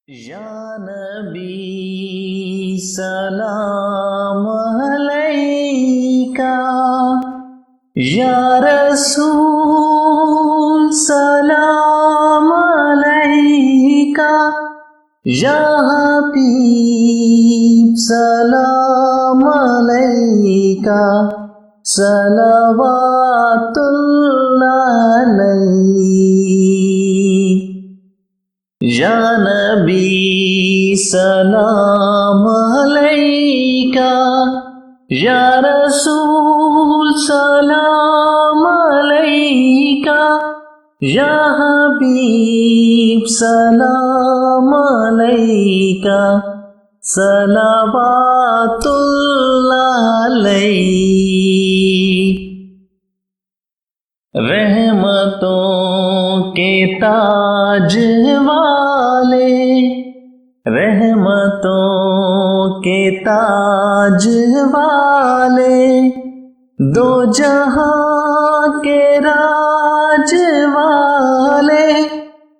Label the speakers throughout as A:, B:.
A: یا نبی سلام علیکہ، یا رسول سلام علیکہ، یا حبیب سلام علیکہ، صلوات اللہ علیک۔ یا نبی سلام علیکہ، یا رسول سلام علیکہ، یا حبیب سلام علیکہ، صلوات اللہ علیک۔ رحمتوں کے تاج والے، رحمتوں کے تاج والے، دو جہاں کے راج والے،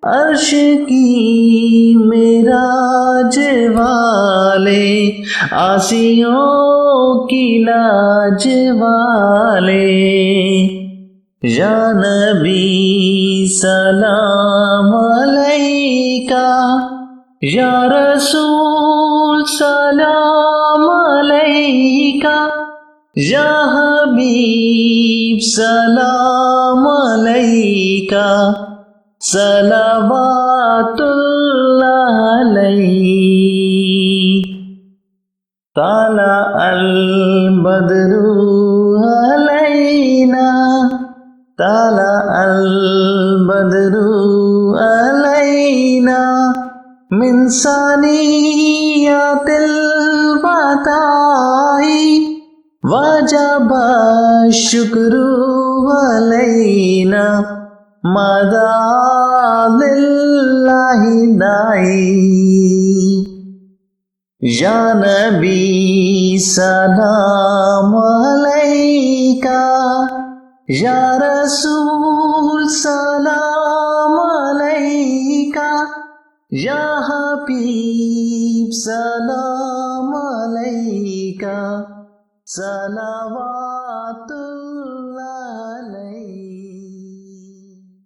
A: عرش کی معراج والے، آسیوں کی لاج والے۔ یا نبی سلام علیکہ، یا رسول سلام علیکہ، یا حبیب سلام علیکہ، صلوات اللہ علیک۔ طلع البدر علینا، طلع البدر علینا، من ثنیات الوداع، وجب الشکر علینا، مدعا للہ داعی۔ یا نبی سلام علیکہ، یا رسول سلام علیکہ، یا حبیب سلام علیکہ، صلوات